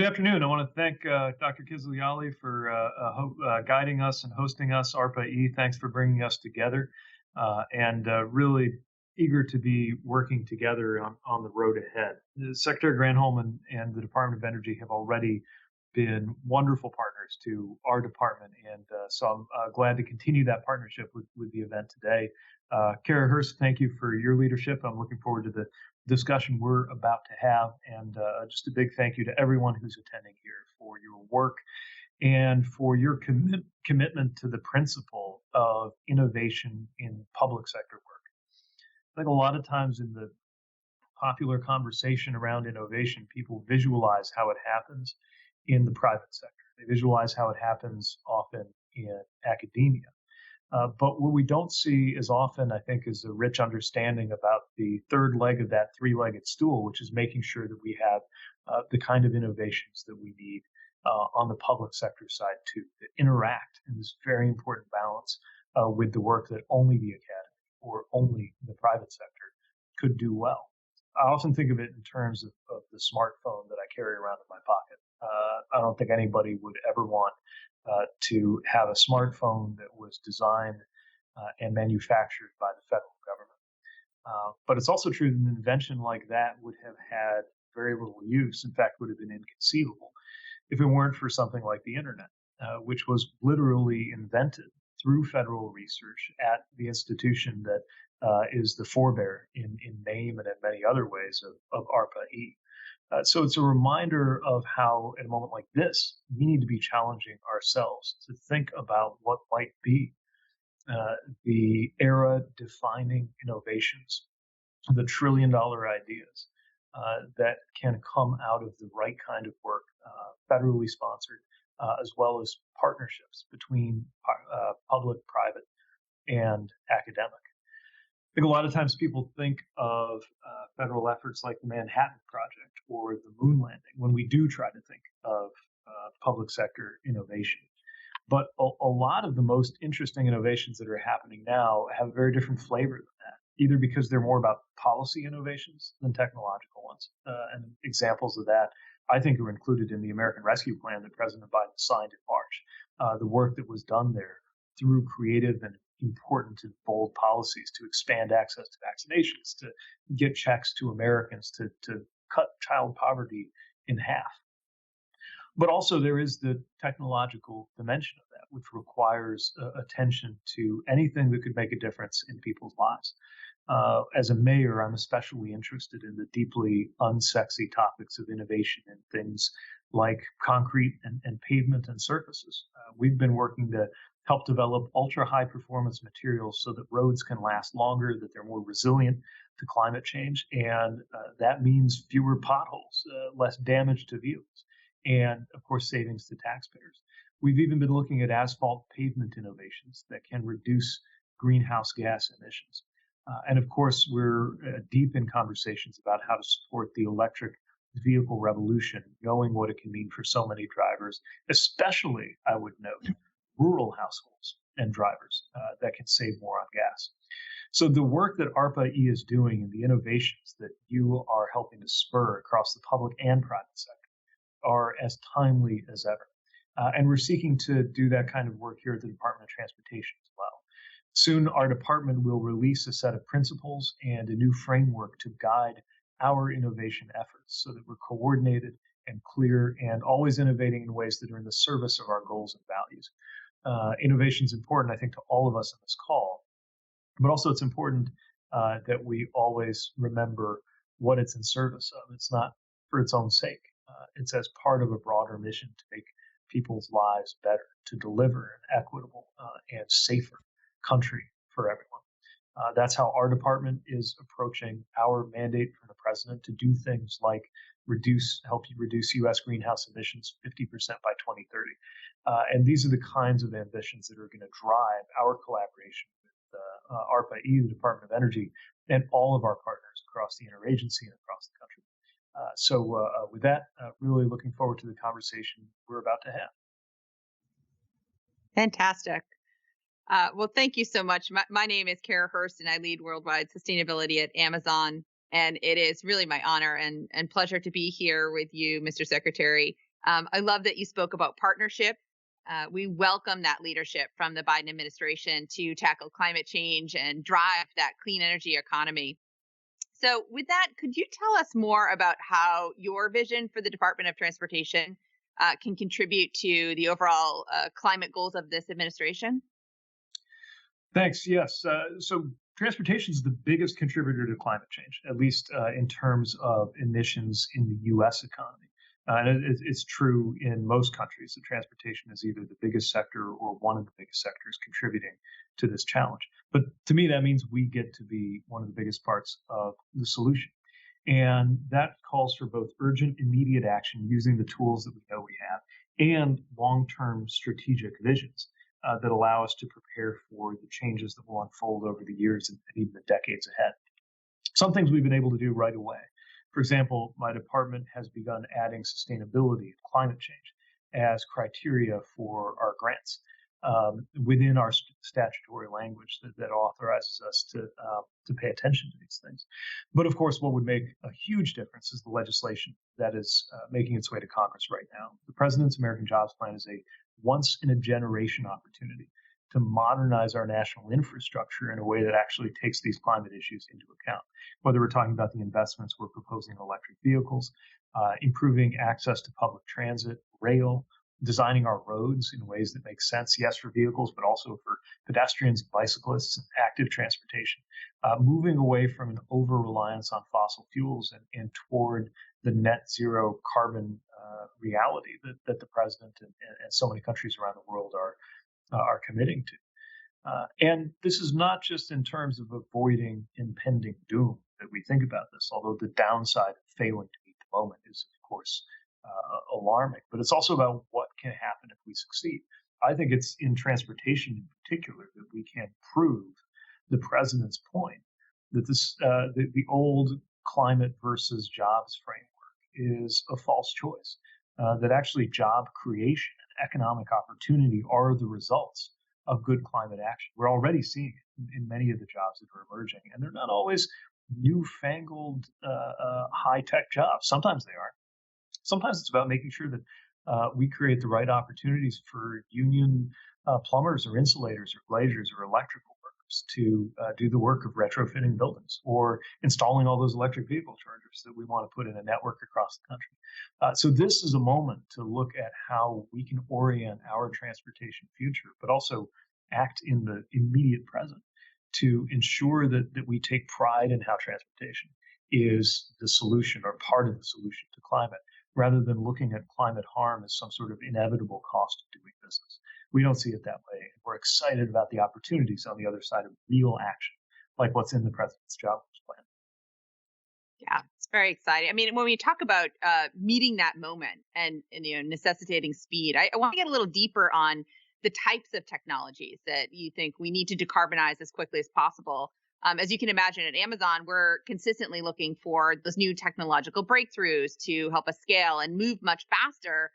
Good afternoon. I want to thank Dr. Kizliali for guiding us and hosting us, ARPA-E. Thanks for bringing us together, and really eager to be working together on the road ahead. Secretary Granholm and the Department of Energy have already been wonderful partners to our department, and so I'm glad to continue that partnership with the event today. Kara Hurst, thank you for your leadership. I'm looking forward to the discussion we're about to have, and just a big thank you to everyone who's attending here for your work and for your commitment to the principle of innovation in public sector work. I think a lot of times in the popular conversation around innovation, people visualize how it happens in the private sector. They visualize how it happens often in academia. But what we don't see as often, I think, is a rich understanding about the third leg of that three-legged stool, which is making sure that we have the kind of innovations that we need on the public sector side too, that interact in this very important balance with the work that only the academy or only the private sector could do well. I often think of it in terms of the smartphone that I carry around in my pocket. I don't think anybody would ever want to have a smartphone that was designed and manufactured by the federal government. But it's also true that an invention like that would have had very little use, in fact, would have been inconceivable if it weren't for something like the internet, which was literally invented through federal research at the institution that is the forebear in name and in many other ways of ARPA-E. So it's a reminder of how, at a moment like this, we need to be challenging ourselves to think about what might be the era-defining innovations, the trillion-dollar ideas that can come out of the right kind of work, federally sponsored, as well as partnerships between public, private, and academic. I think a lot of times people think of federal efforts like the Manhattan Project or the moon landing when we do try to think of public sector innovation. But a lot of the most interesting innovations that are happening now have a very different flavor than that, either because they're more about policy innovations than technological ones. And examples of that, I think, are included in the American Rescue Plan that President Biden signed in March. The work that was done there through creative and important and bold policies to expand access to vaccinations, to get checks to Americans, to cut child poverty in half. But also there is the technological dimension of that, which requires attention to anything that could make a difference in people's lives. As a mayor, I'm especially interested in the deeply unsexy topics of innovation in things like concrete and pavement and surfaces. We've been working to help develop ultra-high performance materials so that roads can last longer, that they're more resilient to climate change, and that means fewer potholes, less damage to vehicles, and of course savings to taxpayers. We've even been looking at asphalt pavement innovations that can reduce greenhouse gas emissions. And of course, we're deep in conversations about how to support the electric vehicle revolution, knowing what it can mean for so many drivers, especially, I would note, rural households and drivers that can save more on gas. So the work that ARPA-E is doing and the innovations that you are helping to spur across the public and private sector are as timely as ever. And we're seeking to do that kind of work here at the Department of Transportation as well. Soon, our department will release a set of principles and a new framework to guide our innovation efforts so that we're coordinated and clear and always innovating in ways that are in the service of our goals and values. Innovation is important, I think, to all of us on this call, but also it's important that we always remember what it's in service of. It's not for its own sake. It's as part of a broader mission to make people's lives better, to deliver an equitable and safer country for everyone. That's how our department is approaching our mandate from the president to do things like help you reduce U.S. greenhouse emissions 50% by 2030. And these are the kinds of ambitions that are going to drive our collaboration with ARPA-E, the Department of Energy, and all of our partners across the interagency and across the country. So with that, really looking forward to the conversation we're about to have. Fantastic. Well, thank you so much. My name is Kara Hurst, and I lead worldwide sustainability at Amazon. And it is really my honor and pleasure to be here with you, Mr. Secretary, I love that you spoke about partnership. We welcome that leadership from the Biden administration to tackle climate change and drive that clean energy economy. So, with that, could you tell us more about how your vision for the Department of Transportation can contribute to the overall climate goals of this administration? Thanks. Yes. So transportation is the biggest contributor to climate change, at least in terms of emissions in the U.S. economy. And it's true in most countries that transportation is either the biggest sector or one of the biggest sectors contributing to this challenge. But to me, that means we get to be one of the biggest parts of the solution. And that calls for both urgent, immediate action using the tools that we know we have and long term strategic visions that allow us to prepare for the changes that will unfold over the years and even the decades ahead. Some things we've been able to do right away. For example, my department has begun adding sustainability and climate change as criteria for our grants within our statutory language that authorizes us to pay attention to these things. But of course, what would make a huge difference is the legislation that is making its way to Congress right now. The President's American Jobs Plan is a once in a generation opportunity to modernize our national infrastructure in a way that actually takes these climate issues into account. Whether we're talking about the investments we're proposing in electric vehicles, improving access to public transit, rail, designing our roads in ways that make sense, yes, for vehicles, but also for pedestrians, bicyclists, and active transportation, moving away from an over-reliance on fossil fuels and toward the net zero carbon reality that the president and so many countries around the world are committing to. And this is not just in terms of avoiding impending doom that we think about this, although the downside of failing to meet the moment is, of course, alarming. But it's also about what can happen if we succeed. I think it's in transportation in particular that we can prove the president's point that the old climate versus jobs framework is a false choice. That actually job creation and economic opportunity are the results of good climate action. We're already seeing it in many of the jobs that are emerging, and they're not always newfangled high-tech jobs. Sometimes they are. Sometimes it's about making sure that we create the right opportunities for union plumbers or insulators or glaziers or electrical workers to do the work of retrofitting buildings or installing all those electric vehicle chargers that we want to put in a network across the country. So this is a moment to look at how we can orient our transportation future, but also act in the immediate present to ensure that we take pride in how transportation is the solution or part of the solution to climate, rather than looking at climate harm as some sort of inevitable cost of doing business. We don't see it that way. We're excited about the opportunities on the other side of real action, like what's in the president's jobs plan. Yeah, it's very exciting. I mean, when we talk about meeting that moment and necessitating speed, I want to get a little deeper on the types of technologies that you think we need to decarbonize as quickly as possible. As you can imagine, at Amazon, we're consistently looking for those new technological breakthroughs to help us scale and move much faster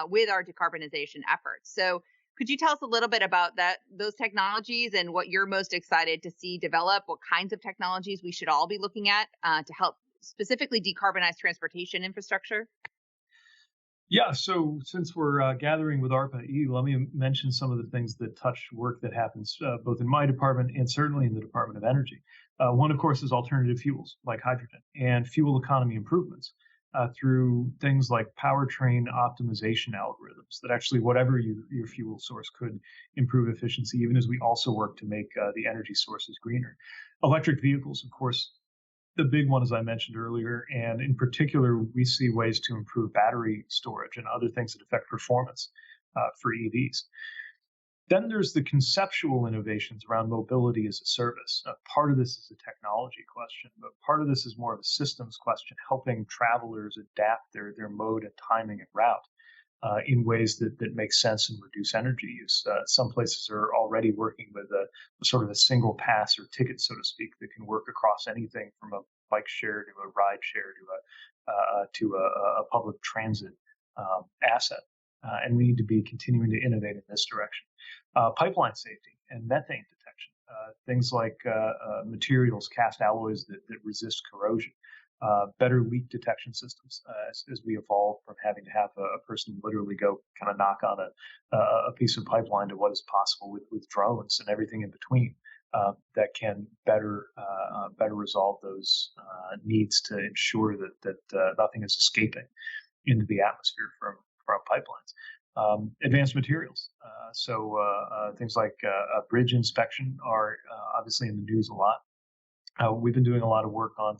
with our decarbonization efforts. So, could you tell us a little bit about those technologies and what you're most excited to see develop? What kinds of technologies we should all be looking at to help specifically decarbonize transportation infrastructure? Yeah, so since we're gathering with ARPA-E, let me mention some of the things that touch work that happens both in my department and certainly in the Department of Energy. One, of course, is alternative fuels like hydrogen and fuel economy improvements through things like powertrain optimization algorithms that actually, whatever your fuel source, could improve efficiency, even as we also work to make the energy sources greener. Electric vehicles, of course, the big one, as I mentioned earlier, and in particular, we see ways to improve battery storage and other things that affect performance for EVs. Then there's the conceptual innovations around mobility as a service. Part of this is a technology question, but part of this is more of a systems question, helping travelers adapt their mode and timing and route in ways that make sense and reduce energy use. Some places are already working with a sort of a single pass or ticket, so to speak, that can work across anything from a bike share to a ride share to a public transit asset. And we need to be continuing to innovate in this direction. Pipeline safety and methane detection, things like materials, cast alloys that resist corrosion. better leak detection systems as we evolve from having to have a person literally go kind of knock on a piece of pipeline to what is possible with drones and everything in between that can better resolve those needs to ensure that nothing is escaping into the atmosphere from pipelines. Advanced materials. Things like bridge inspection are obviously in the news a lot. We've been doing a lot of work on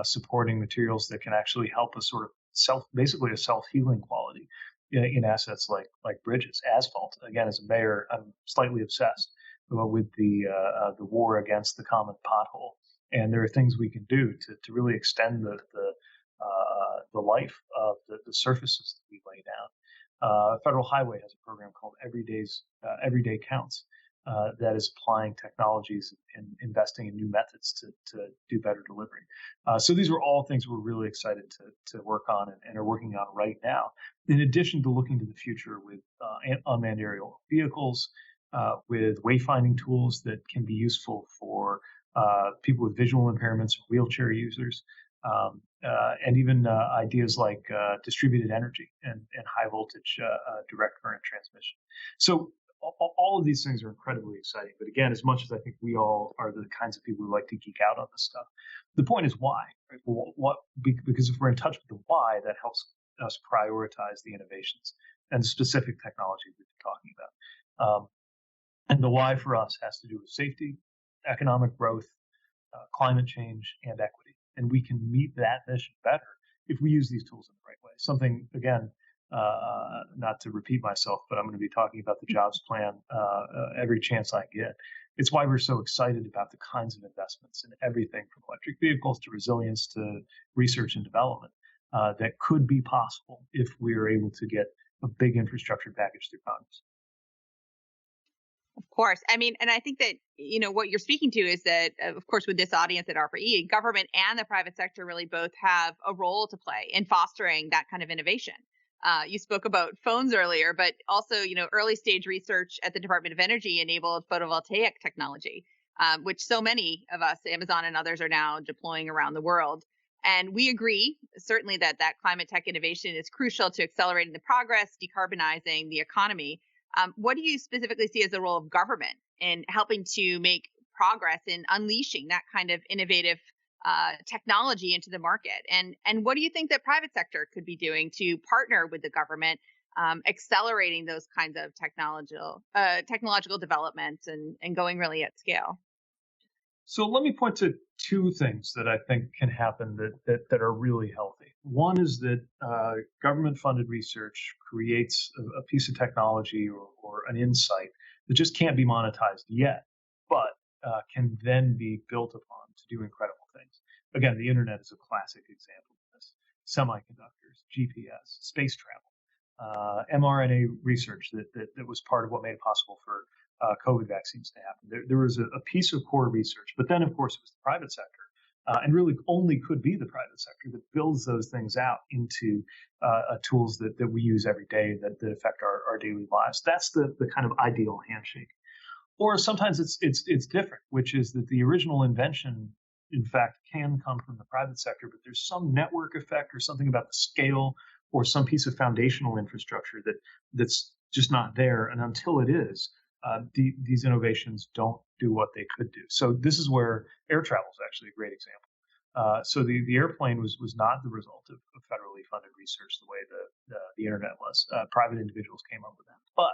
supporting materials that can actually help us sort of basically a self-healing quality in assets like bridges. Asphalt, again, as a mayor, I'm slightly obsessed with the war against the common pothole. And there are things we can do to really extend the life of the surfaces that we lay down. Federal Highway has a program called Everyday Counts that is applying technologies and investing in new methods to do better delivery. So these are all things we're really excited to work on and are working on right now. In addition to looking to the future with unmanned aerial vehicles, with wayfinding tools that can be useful for people with visual impairments, wheelchair users, and even ideas like distributed energy and high voltage direct current transmission. So all of these things are incredibly exciting. But again, as much as I think we all are the kinds of people who like to geek out on this stuff, the point is why. Right? Because if we're in touch with the why, that helps us prioritize the innovations and specific technology we've been talking about. And the why for us has to do with safety, economic growth, climate change, and equity. And we can meet that mission better if we use these tools in the right way. Something, again, not to repeat myself, but I'm going to be talking about the jobs plan every chance I get. It's why we're so excited about the kinds of investments in everything from electric vehicles to resilience to research and development that could be possible if we are able to get a big infrastructure package through Congress. Of course. I mean, and I think that, what you're speaking to is that, of course, with this audience at ARPA-E, government and the private sector really both have a role to play in fostering that kind of innovation. You spoke about phones earlier, but also, early stage research at the Department of Energy enabled photovoltaic technology, which so many of us, Amazon and others, are now deploying around the world. And we agree, certainly, that climate tech innovation is crucial to accelerating the progress, decarbonizing the economy. What do you specifically see as the role of government in helping to make progress in unleashing that kind of innovative technology into the market? And what do you think that private sector could be doing to partner with the government, accelerating those kinds of technological developments and going really at scale? So let me point to two things that I think can happen that are really healthy. One is that government-funded research creates a piece of technology or an insight that just can't be monetized yet, but can then be built upon to do incredible things. Again, the internet is a classic example of this. Semiconductors, GPS, space travel, mRNA research that was part of what made it possible for COVID vaccines to happen. There was a piece of core research, but then, of course, it was the private sector, and really only could be the private sector that builds those things out into tools that we use every day that affect our daily lives. That's the kind of ideal handshake. Or sometimes it's different, which is that the original invention, in fact, can come from the private sector, but there's some network effect or something about the scale or some piece of foundational infrastructure that's just not there. And until it is, these innovations don't do what they could do. So this is where air travel is actually a great example. So the airplane was not the result of federally funded research the way the internet was. Private individuals came up with that. But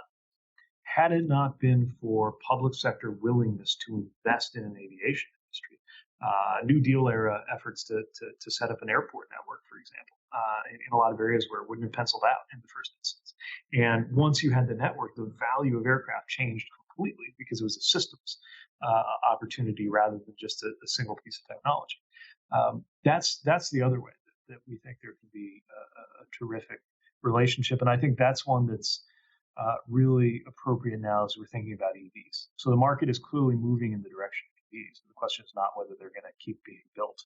had it not been for public sector willingness to invest in an aviation industry, New Deal era efforts to set up an airport network, for example, in a lot of areas where it wouldn't have penciled out in the first instance. And once you had the network, the value of aircraft changed completely because it was a systems opportunity rather than just a single piece of technology. That's the other way that we think there can be a terrific relationship. And I think that's one that's really appropriate now as we're thinking about EVs. So the market is clearly moving in the direction of EVs. The question is not whether they're going to keep being built.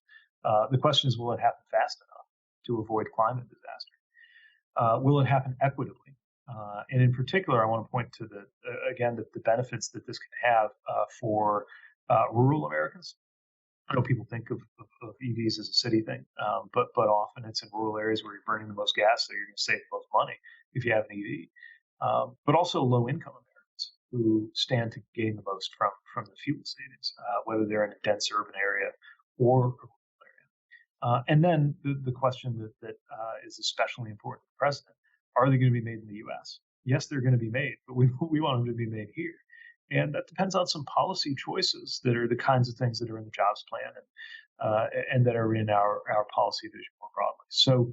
The question is, will it happen fast enough to avoid climate disaster? Will it happen equitably? And in particular, I want to point to the benefits that this can have for rural Americans I know people think of EVs as a city thing, but often it's in rural areas where you're burning the most gas, so you're going to save the most money if you have an EV. But also low-income Americans who stand to gain the most from the fuel savings, whether they're in a dense urban area or a rural area. And then the question that is especially important to the president: are they going to be made in the U.S.? Yes, they're going to be made, but we want them to be made here. And that depends on some policy choices that are the kinds of things that are in the jobs plan and that are in our policy vision more broadly. So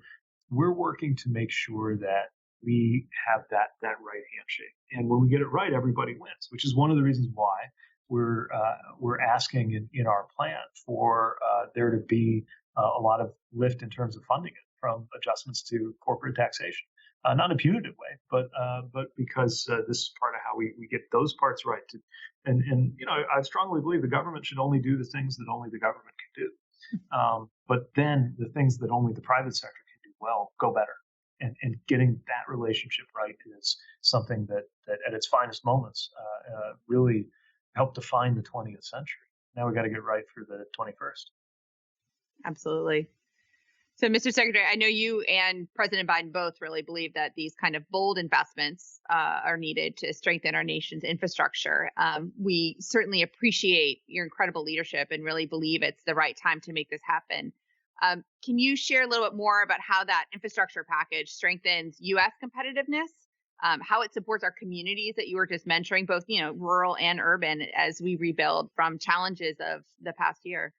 we're working to make sure that we have that right handshake. And when we get it right, everybody wins, which is one of the reasons why we're asking in our plan for there to be a lot of lift in terms of funding it from adjustments to corporate taxation. Not in a punitive way, but because this is part of how we get those parts right. And I strongly believe the government should only do the things that only the government can do. But then the things that only the private sector can do well go better. And getting that relationship right is something that at its finest moments really helped define the 20th century. Now we got to get right for the 21st. Absolutely. So, Mr. Secretary, I know you and President Biden both really believe that these kind of bold investments are needed to strengthen our nation's infrastructure. We certainly appreciate your incredible leadership and really believe it's the right time to make this happen. Can you share a little bit more about how that infrastructure package strengthens U.S. competitiveness, how it supports our communities that you were just mentioning, both rural and urban, as we rebuild from challenges of the past year?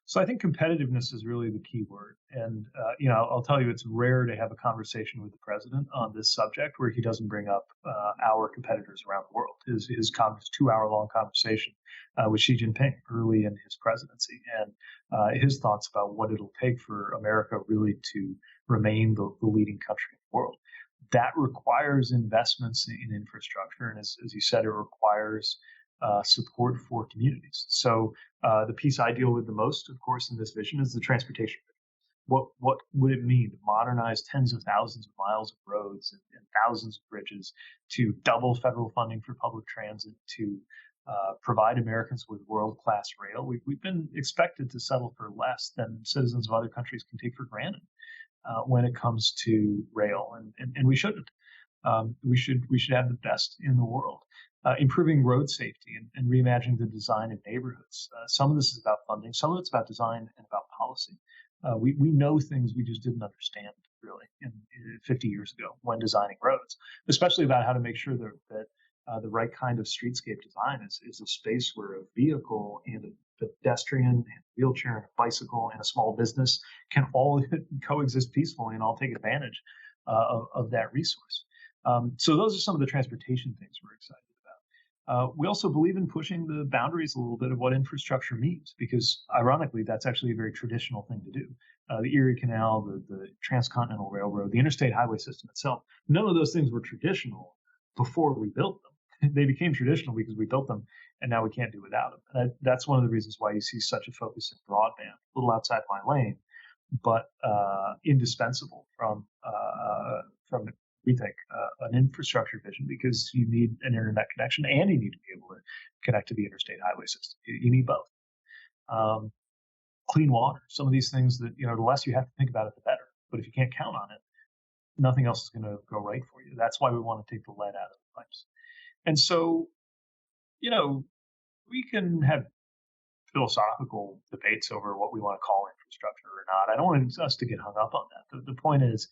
So I think competitiveness is really the key word. And, I'll tell you, it's rare to have a conversation with the president on this subject where he doesn't bring up our competitors around the world. His 2-hour-long conversation with Xi Jinping early in his presidency, and his thoughts about what it'll take for America really to remain the leading country in the world. That requires investments in infrastructure. And as you said, it requires support for communities. So the piece I deal with the most, of course, in this vision is the transportation vision. What would it mean to modernize tens of thousands of miles of roads and thousands of bridges, to double federal funding for public transit, to provide Americans with world-class rail? We've been expected to settle for less than citizens of other countries can take for granted when it comes to rail, and we shouldn't. We should have the best in the world. Improving road safety and reimagining the design of neighborhoods. Some of this is about funding. Some of it's about design and about policy. We know things we just didn't understand really 50 years ago when designing roads, especially about how to make sure that the right kind of streetscape design is a space where a vehicle and a pedestrian and a wheelchair and a bicycle and a small business can all coexist peacefully and all take advantage of that resource. So those are some of the transportation things we're excited about. We also believe in pushing the boundaries a little bit of what infrastructure means, because ironically, that's actually a very traditional thing to do. The Erie Canal, the Transcontinental Railroad, the interstate highway system itself, none of those things were traditional before we built them. They became traditional because we built them, and now we can't do without them. And that's one of the reasons why you see such a focus in broadband, a little outside my lane, but indispensable from we think, an infrastructure vision, because you need an internet connection and you need to be able to connect to the interstate highway system. You need both. Clean water, some of these things that, the less you have to think about it, the better. But if you can't count on it, nothing else is going to go right for you. That's why we want to take the lead out of the pipes. And so, we can have philosophical debates over what we want to call infrastructure or not. I don't want us to get hung up on that. The point is,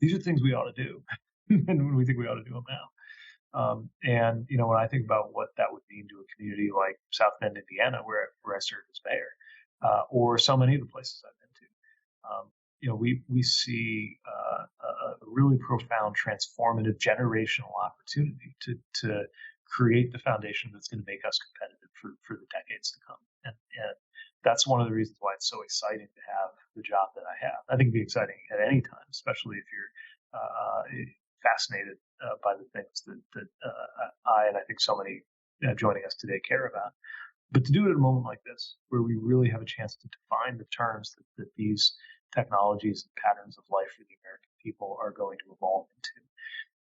these are things we ought to do. And we think we ought to do them now. And when I think about what that would mean to a community like South Bend, Indiana, where I served as mayor, or so many of the places I've been to, we see a really profound, transformative, generational opportunity to create the foundation that's going to make us competitive for the decades to come. And that's one of the reasons why it's so exciting to have the job that I have. I think it'd be exciting at any time, especially if you're fascinated by the things that I and I think so many joining us today care about. But to do it at a moment like this, where we really have a chance to define the terms that these technologies and patterns of life for the American people are going to evolve into,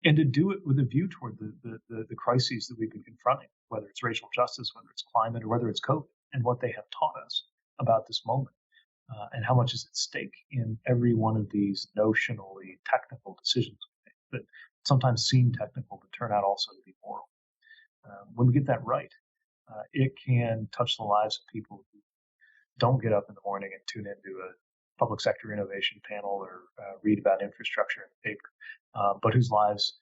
and to do it with a view toward the crises that we've been confronting, whether it's racial justice, whether it's climate, or whether it's COVID, and what they have taught us about this moment and how much is at stake in every one of these notionally technical decisions we make that sometimes seem technical but turn out also to be moral. When we get that right, it can touch the lives of people who don't get up in the morning and tune into a public sector innovation panel or read about infrastructure in the paper, but whose lives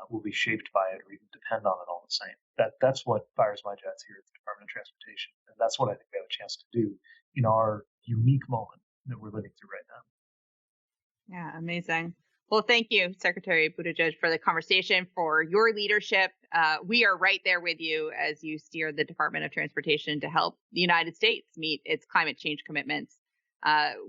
will be shaped by it or even depend on it all the same. That's what fires my jets here at the Department of Transportation, and that's what I think we have a chance to do in our unique moment that we're living through right now. Yeah, amazing. Well, thank you, Secretary Buttigieg, for the conversation, for your leadership. We are right there with you as you steer the Department of Transportation to help the United States meet its climate change commitments.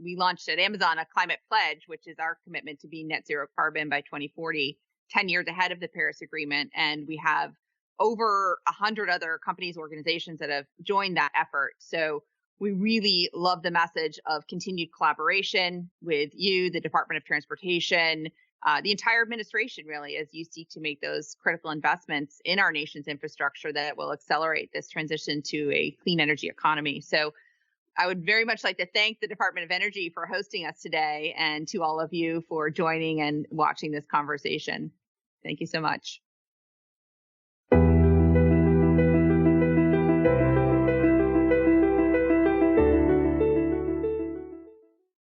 We launched at Amazon a climate pledge, which is our commitment to be net zero carbon by 2040, 10 years ahead of the Paris Agreement. And we have over 100 other companies, organizations that have joined that effort. So we really love the message of continued collaboration with you, the Department of Transportation, the entire administration, really, as you seek to make those critical investments in our nation's infrastructure that will accelerate this transition to a clean energy economy. So I would very much like to thank the Department of Energy for hosting us today, and to all of you for joining and watching this conversation. Thank you so much.